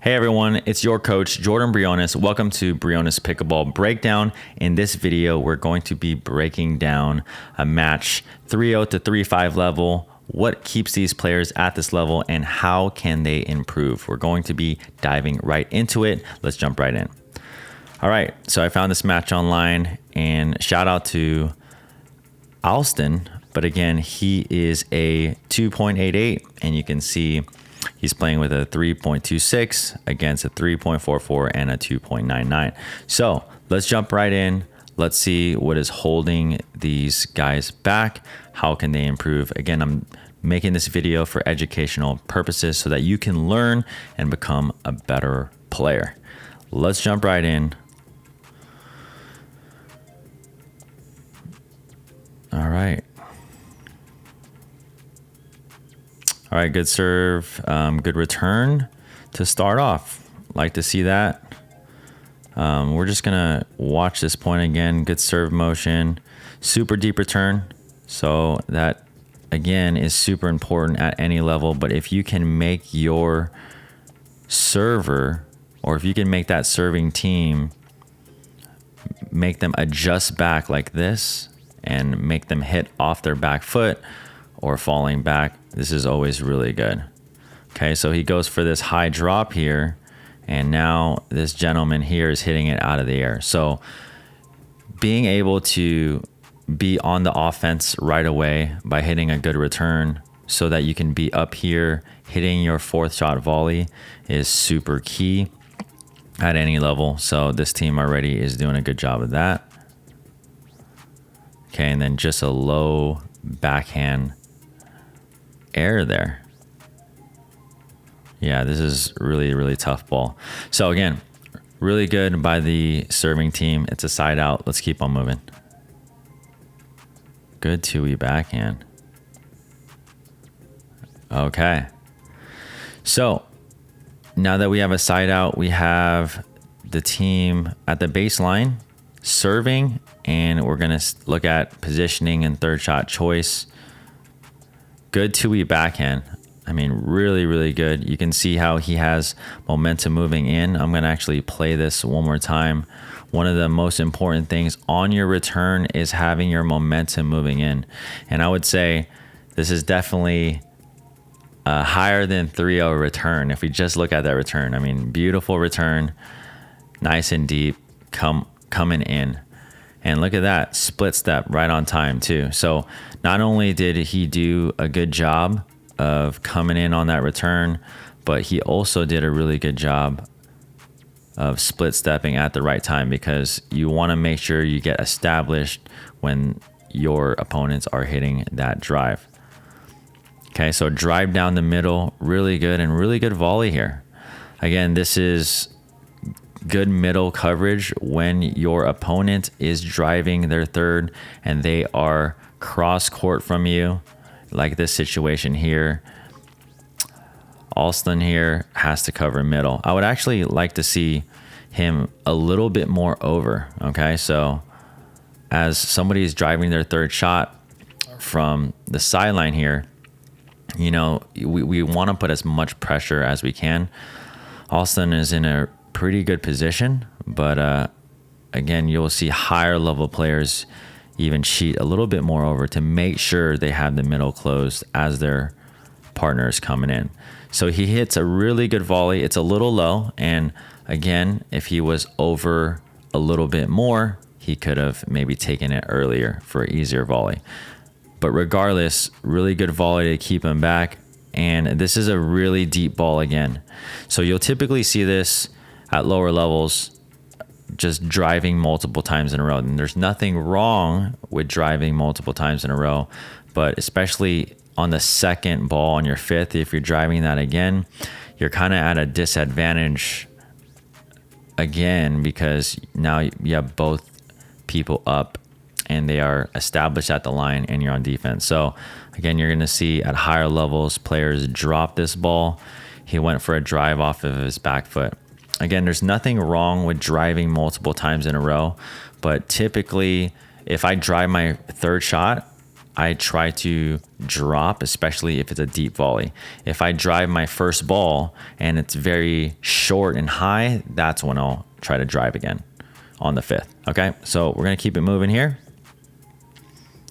Hey everyone, it's your coach, Jordan Briones. Welcome to Briones Pickleball Breakdown. In this video, we're going to be breaking down a match 3-0 to 3-5 level, what keeps these players at this level, and how can they improve. We're going to be diving right into it. Let's jump right in. All right, so I found this match online, and shout out to Alston, but again, he is a 2.88, and you can see he's playing with a 3.26 against a 3.44 and a 2.99. So let's jump right in. Let's see what is holding these guys back. How can they improve? Again, I'm making this video for educational purposes so that you can learn and become a better player. Let's jump right in. All right. All right, good serve, good return to start off. Like to see that. We're just gonna watch this point again. Good serve motion, super deep return. So that again is super important at any level. But if you can make your server, or if you can make that serving team, make them adjust back like this and make them hit off their back foot or falling back, this is always really good. Okay, so he goes for this high drop here, and now this gentleman here is hitting it out of the air. So being able to be on the offense right away by hitting a good return so that you can be up here hitting your fourth shot volley is super key at any level. So this team already is doing a good job of that. Okay, and then just a low backhand air there. Yeah, this is really tough ball. So again, really good by the serving team. It's a side out. Let's keep on moving. Good 2-E backhand. Okay. So now that we have a side out, we have the team at the baseline serving, and we're going to look at positioning and third shot choice. Good 2-E backhand. I mean, really good. You can see how he has momentum moving in. I'm going to actually play this one more time. One of the most important things on your return is having your momentum moving in. And I would say this is definitely higher than 3-0 return. If we just look at that return, I mean, beautiful return, nice and deep, coming in. And look at that, split step right on time too. So not only did he do a good job of coming in on that return, but he also did a really good job of split stepping at the right time, because you want to make sure you get established when your opponents are hitting that drive. Okay, so drive down the middle, really good, and really good volley here. Again, this is good middle coverage when your opponent is driving their third and they are cross court from you, like this situation here. Alston here has to cover middle. I would actually like to see him a little bit more over. Okay, so as somebody is driving their third shot from the sideline here, you know, we want to put as much pressure as we can. Alston is in a pretty good position, but again, you'll see higher level players even cheat a little bit more over to make sure they have the middle closed as their partner is coming in. So he hits a really good volley. It's a little low, and again, if he was over a little bit more, he could have maybe taken it earlier for an easier volley. But regardless, really good volley to keep him back. And this is a really deep ball again. So you'll typically see this at lower levels, just driving multiple times in a row. And there's nothing wrong with driving multiple times in a row, but especially on the second ball on your fifth, if you're driving that again, you're kind of at a disadvantage again, because now you have both people up and they are established at the line and you're on defense. So again, you're going to see at higher levels, players drop this ball. He went for a drive off of his back foot. Again, there's nothing wrong with driving multiple times in a row, but typically if I drive my third shot, I try to drop, especially if it's a deep volley. If I drive my first ball and it's very short and high, that's when I'll try to drive again on the 5th. Okay, so we're going to keep it moving here.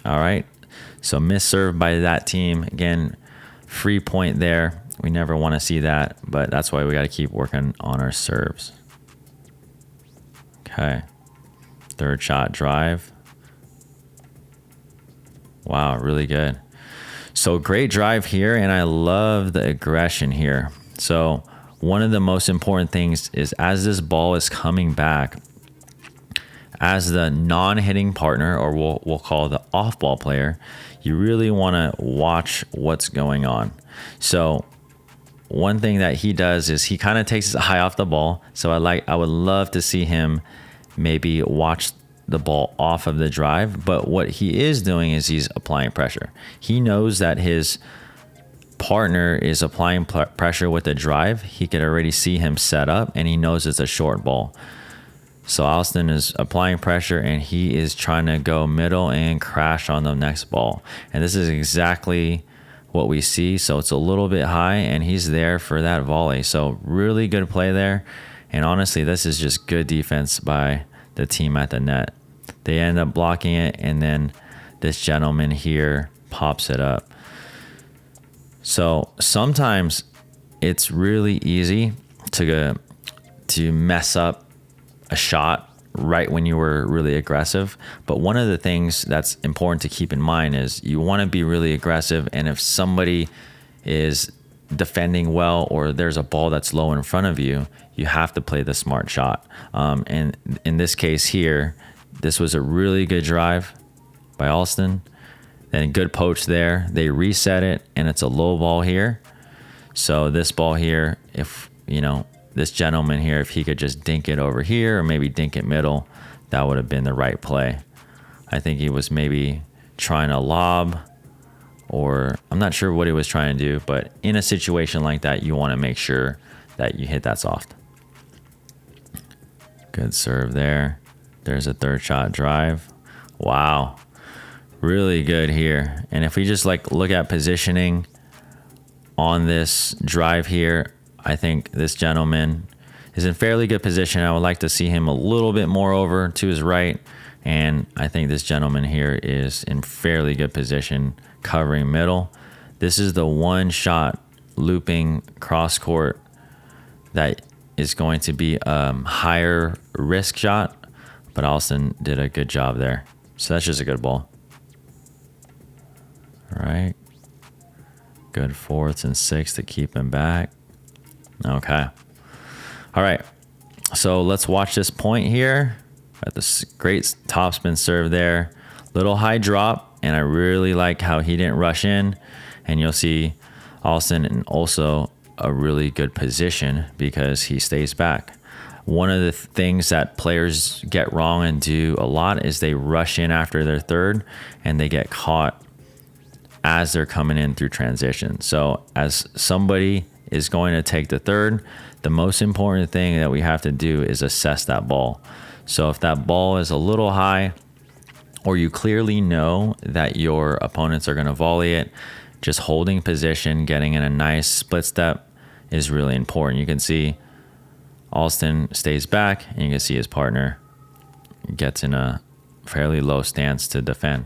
All right, so miss serve by that team. Again, free point there. We never want to see that, but that's why we got to keep working on our serves. Okay, 3rd shot drive. Wow, really good. So great drive here, and I love the aggression here. So one of the most important things is as this ball is coming back, as the non-hitting partner, or we'll call the off-ball player, you really want to watch what's going on. So one thing that he does is he kind of takes his eye off the ball. So I would love to see him maybe watch the ball off of the drive, but what he is doing is he's applying pressure. He knows that his partner is applying pressure with the drive. He could already see him set up, and he knows it's a short ball. So Alston is applying pressure, and he is trying to go middle and crash on the next ball. And this is exactly what we see. So it's a little bit high, and he's there for that volley. So really good play there. And honestly, this is just good defense by the team at the net. They end up blocking it, and then this gentleman here pops it up. So sometimes it's really easy to mess up a shot right when you were really aggressive. But one of the things that's important to keep in mind is you want to be really aggressive, and if somebody is defending well or there's a ball that's low in front of you, you have to play the smart shot. And in this case here, this was a really good drive by Alston. Then good poach there. They reset it, and it's a low ball here. So this ball here, if this gentleman here, if he could just dink it over here or maybe dink it middle, that would have been the right play. I think he was maybe trying to lob, or I'm not sure what he was trying to do, but in a situation like that, you want to make sure that you hit that soft. Good serve there. There's a 3rd shot drive. Wow. Really good here. And if we just look at positioning on this drive here, I think this gentleman is in fairly good position. I would like to see him a little bit more over to his right. And I think this gentleman here is in fairly good position covering middle. This is the one shot looping cross court that is going to be a higher risk shot, but Alston did a good job there. So that's just a good ball. All right. Good 4th and 6th to keep him back. Okay. All right. So let's watch this point here. Got this great topspin serve there. Little high drop, and I really like how he didn't rush in. And you'll see Alston in also a really good position because he stays back. One of the things that players get wrong and do a lot is they rush in after their 3rd, and they get caught as they're coming in through transition. So as somebody is going to take the 3rd, the most important thing that we have to do is assess that ball. So if that ball is a little high, or you clearly know that your opponents are going to volley it, just holding position, getting in a nice split step is really important. You can see Alston stays back, and you can see his partner gets in a fairly low stance to defend.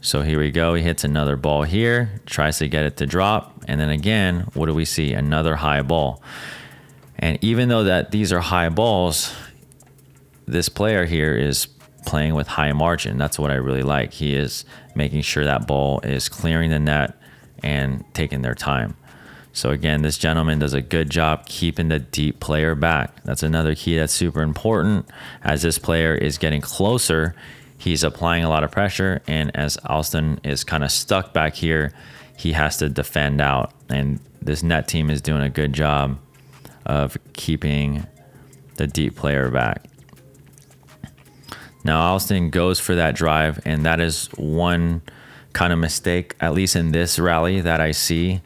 So here we go. He hits another ball here, tries to get it to drop. And then again, what do we see? Another high ball. And even though that these are high balls, this player here is playing with high margin. That's what I really like. He is making sure that ball is clearing the net and taking their time. So again, this gentleman does a good job keeping the deep player back. That's another key that's super important. As this player is getting closer, he's applying a lot of pressure, and as Alston is kind of stuck back here, he has to defend out. And this net team is doing a good job of keeping the deep player back. Now Alston goes for that drive, and that is one kind of mistake, at least in this rally, that I see,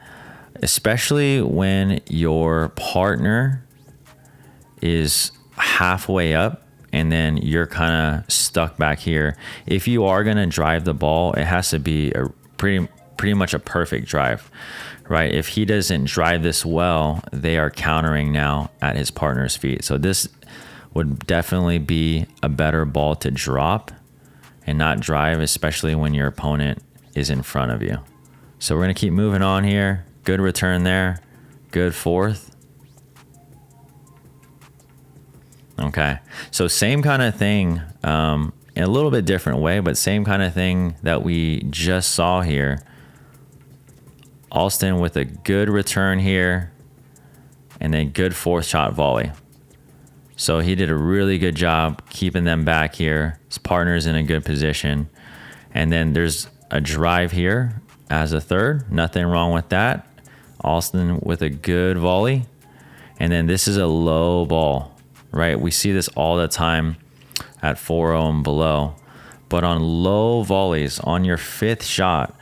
especially when your partner is halfway up and then you're kind of stuck back here. If you are going to drive the ball, it has to be a pretty much a perfect drive, right? If he doesn't drive this well, they are countering now at his partner's feet. So this would definitely be a better ball to drop and not drive, especially when your opponent is in front of you. So we're going to keep moving on here. Good return there. Good fourth. Okay. So same kind of thing, in a little bit different way, but same kind of thing that we just saw here. Alston with a good return here and then good fourth shot volley. So he did a really good job keeping them back here. His partner's in a good position. And then there's a drive here as a third. Nothing wrong with that. Alston with a good volley. And then this is a low ball, right? We see this all the time at 4-0 and below. But on low volleys, on your fifth shot,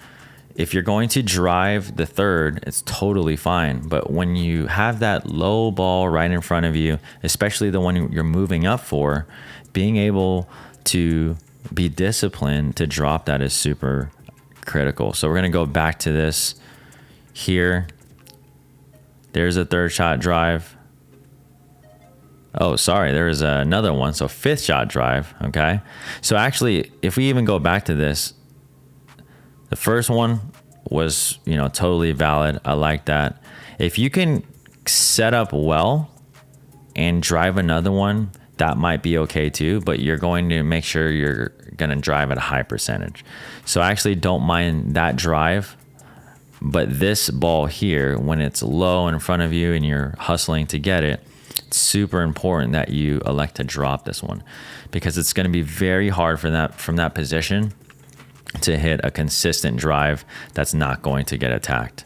if you're going to drive the third, it's totally fine. But when you have that low ball right in front of you, especially the one you're moving up for, being able to be disciplined to drop that is super critical. So we're going to go back to this here. There's a third shot drive. Oh, sorry, there is another one. So fifth shot drive, okay? So actually, if we even go back to this, the first one was, totally valid. I like that. If you can set up well and drive another one, that might be okay too, but you're going to make sure you're going to drive at a high percentage. So I actually don't mind that drive, but this ball here, when it's low in front of you and you're hustling to get it, it's super important that you elect to drop this one because it's going to be very hard for that from that position to hit a consistent drive that's not going to get attacked.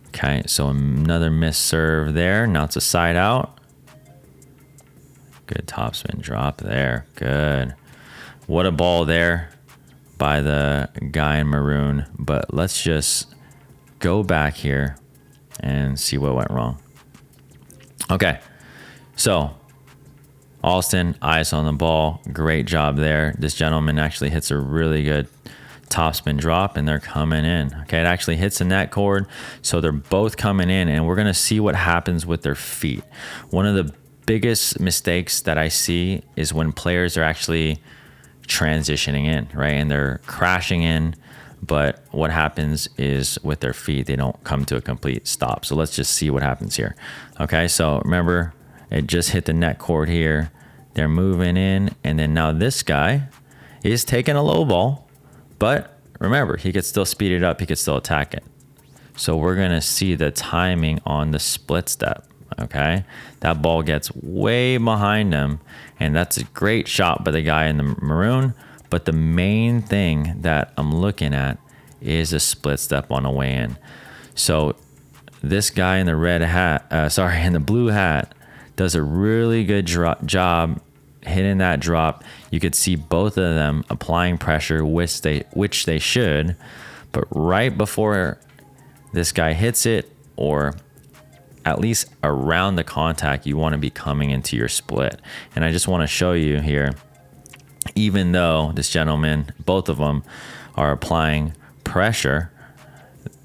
Okay, so another missed serve there. Now it's a side out. Good topspin drop there. Good. What a ball there by the guy in maroon. But let's just go back here and see what went wrong. Okay, so Alston, eyes on the ball. Great job there. This gentleman actually hits a really good topspin drop, and they're coming in. Okay, it actually hits the net cord, so they're both coming in, and we're going to see what happens with their feet. One of the biggest mistakes that I see is when players are actually transitioning in, right? And they're crashing in, but what happens is with their feet, they don't come to a complete stop. So let's just see what happens here. Okay, so remember, it just hit the net cord here. They're moving in, and then now this guy is taking a low ball, but remember, he could still speed it up. He could still attack it. So we're going to see the timing on the split step, okay? That ball gets way behind him, and that's a great shot by the guy in the maroon, but the main thing that I'm looking at is a split step on the way in. So this guy in the in the blue hat, does a really good job hitting that drop. You could see both of them applying pressure, which they should, but right before this guy hits it, or at least around the contact, you want to be coming into your split. And I just want to show you here, even though this gentleman, both of them are applying pressure,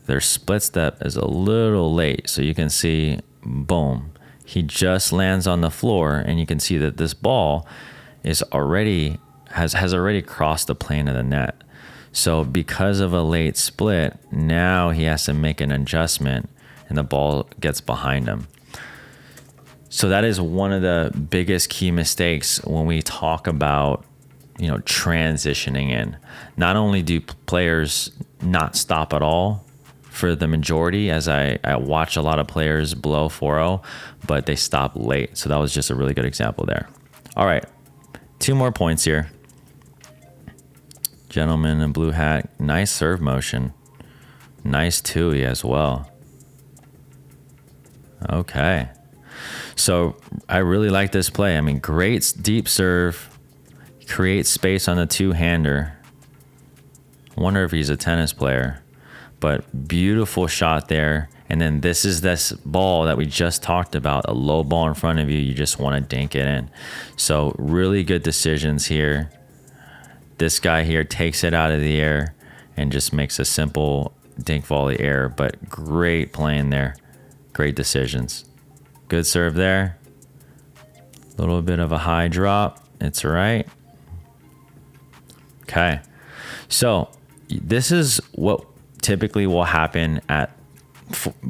their split step is a little late. So you can see, boom, he just lands on the floor, and you can see that this ball is already has already crossed the plane of the net. So because of a late split, now he has to make an adjustment, and the ball gets behind him. So that is one of the biggest key mistakes when we talk about, transitioning in. Not only do players not stop at all for the majority, as I watch a lot of players blow 4-0, but they stop late. So that was just a really good example there. All right, 2 more points here. Gentleman in blue hat, nice serve motion. Nice Tui as well. Okay. So I really like this play. I mean, great deep serve, creates space on the two-hander. Wonder if he's a tennis player. But beautiful shot there, And then this is this ball that we just talked about, a low ball in front of you. You just want to dink it in. So really good decisions here. This guy here takes it out of the air and just makes a simple dink volley error, but great playing there. Great decisions. Good serve there. A little bit of a high drop. It's all right. Okay. So this is what typically will happen at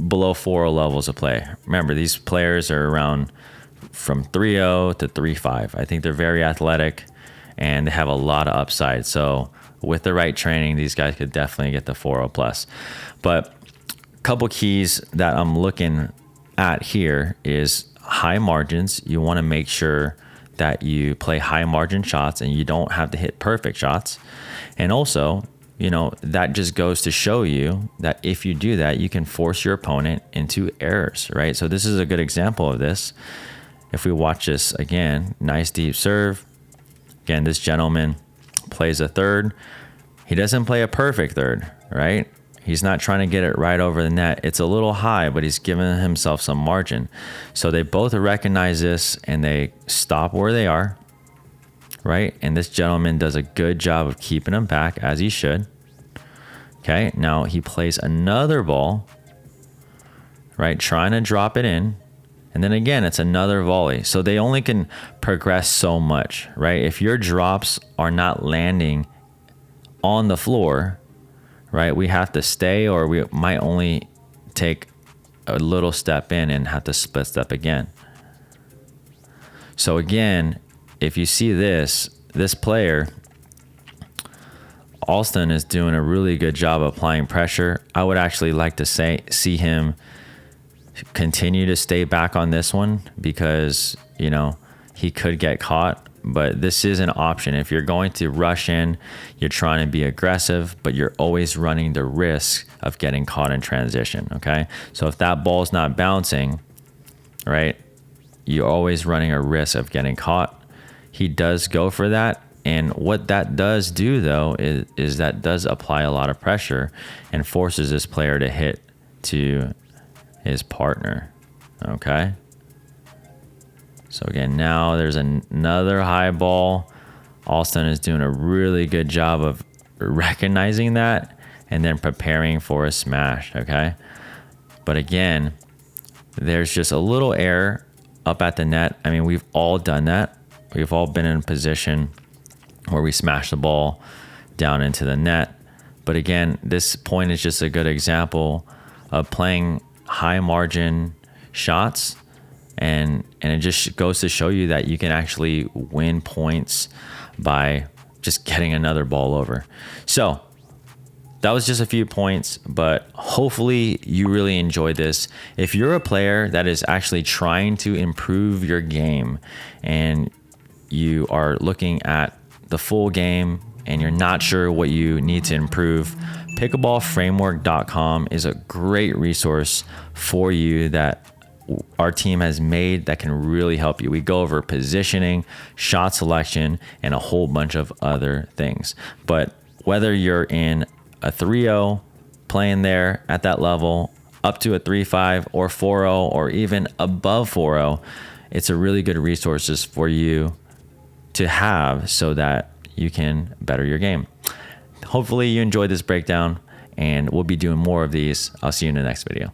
below 4.0 levels of play. Remember, these players are around from 3.0 to 3.5. I think they're very athletic and they have a lot of upside. So with the right training, these guys could definitely get the 4.0 plus. But a couple keys that I'm looking at here is high margins. You want to make sure that you play high margin shots and you don't have to hit perfect shots. And also, you know, that just goes to show you that if you do that, you can force your opponent into errors, right? So this is a good example of this. If we watch this again, nice deep serve. Again, this gentleman plays a third. He doesn't play a perfect third, right? He's not trying to get it right over the net. It's a little high, but he's giving himself some margin. So they both recognize this and they stop where they are, right? And this gentleman does a good job of keeping him back, as he should. Okay, now he plays another ball, right? Trying to drop it in. And then again, it's another volley. So they only can progress so much, right? If your drops are not landing on the floor, right, we have to stay, or we might only take a little step in and have to split step again. So again, if you see this player, Alston is doing a really good job applying pressure. I would actually like to see him continue to stay back on this one because, you know, he could get caught. But this is an option. If you're going to rush in, you're trying to be aggressive, but you're always running the risk of getting caught in transition, okay? So if that ball's not bouncing, right, you're always running a risk of getting caught. He does go for that. And what that does do, though, is that does apply a lot of pressure and forces this player to hit to his partner, okay? So again, now there's another high ball. Alston is doing a really good job of recognizing that and then preparing for a smash, okay? But again, there's just a little error up at the net. I mean, we've all done that. We've all been in a position where we smash the ball down into the net. But again, this point is just a good example of playing high margin shots. And it just goes to show you that you can actually win points by just getting another ball over. So that was just a few points, but hopefully you really enjoyed this. If you're a player that is actually trying to improve your game and you are looking at the full game and you're not sure what you need to improve, pickleballframework.com is a great resource for you that our team has made that can really help you. We go over positioning, shot selection, and a whole bunch of other things. But whether you're in a 3.0 playing there at that level, up to a 3.5 or 4.0 or even above 4.0, it's a really good resources for you to have so that you can better your game. Hopefully you enjoyed this breakdown, and we'll be doing more of these. I'll see you in the next video.